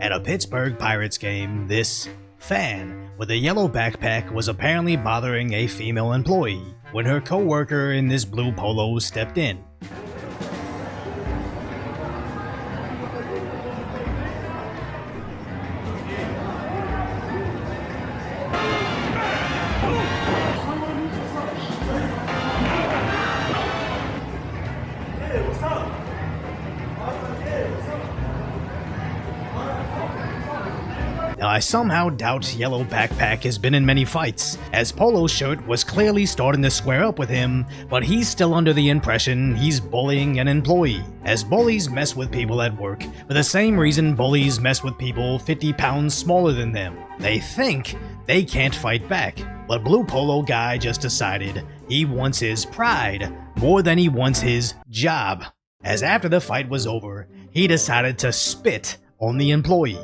At a Pittsburgh Pirates game, this fan with a yellow backpack was apparently bothering a female employee when her co-worker in this blue polo stepped in. Now, I somehow doubt Yellow Backpack has been in many fights, as Polo's shirt was clearly starting to square up with him, but he's still under the impression he's bullying an employee, as bullies mess with people at work for the same reason bullies mess with people 50 pounds smaller than them. They think they can't fight back, but Blue Polo guy just decided he wants his pride more than he wants his job, as after the fight was over, he decided to spit on the employee.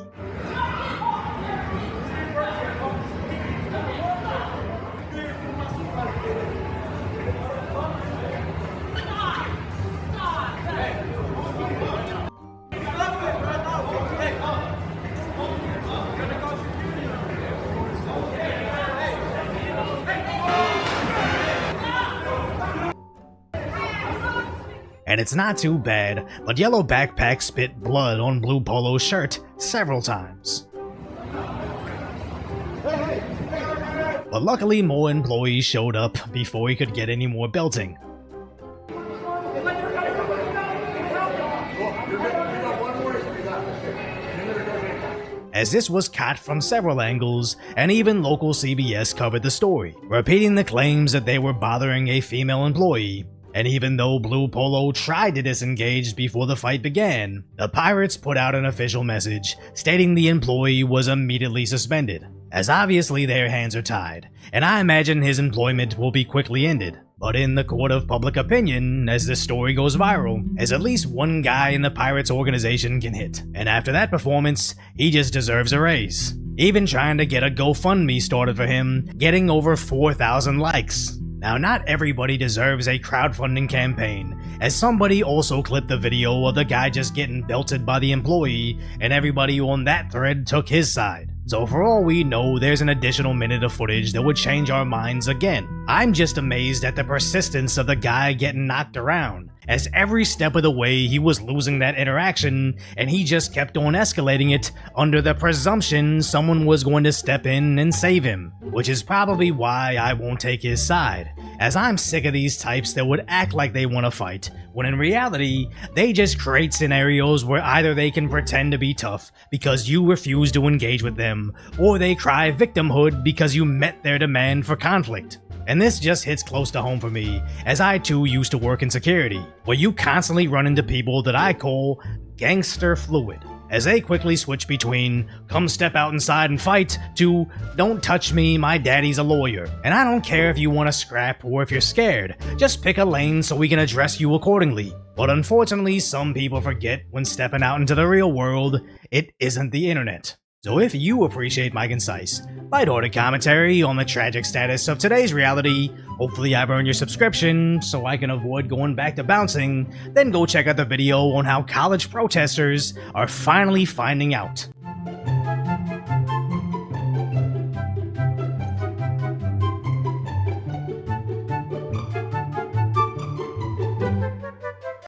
And it's not too bad, but Yellow Backpack spit blood on Blue Polo's shirt several times. But luckily more employees showed up before he could get any more belting. As this was caught from several angles, and even local CBS covered the story, repeating the claims that they were bothering a female employee. And even though Blue Polo tried to disengage before the fight began, the Pirates put out an official message stating the employee was immediately suspended, as obviously their hands are tied, and I imagine his employment will be quickly ended. But in the court of public opinion, as this story goes viral, as at least one guy in the Pirates organization can hit, and after that performance, he just deserves a raise. Even trying to get a GoFundMe started for him, getting over 4,000 likes. Now, not everybody deserves a crowdfunding campaign, as somebody also clipped the video of the guy just getting belted by the employee, and everybody on that thread took his side. So for all we know, there's an additional minute of footage that would change our minds again. I'm just amazed at the persistence of the guy getting knocked around, as every step of the way he was losing that interaction, and he just kept on escalating it under the presumption someone was going to step in and save him, which is probably why I won't take his side, as I'm sick of these types that would act like they want to fight, when in reality, they just create scenarios where either they can pretend to be tough because you refuse to engage with them, or they cry victimhood because you met their demand for conflict. And this just hits close to home for me, as I too used to work in security, where you constantly run into people that I call gangster fluid, as they quickly switch between come step out inside and fight to don't touch me, my daddy's a lawyer. And I don't care if you want to scrap or if you're scared, just pick a lane so we can address you accordingly. But unfortunately, some people forget when stepping out into the real world, it isn't the internet. So if you appreciate my concise, lighthearted commentary on the tragic status of today's reality, hopefully I've earned your subscription so I can avoid going back to bouncing, then go check out the video on how college protesters are finally finding out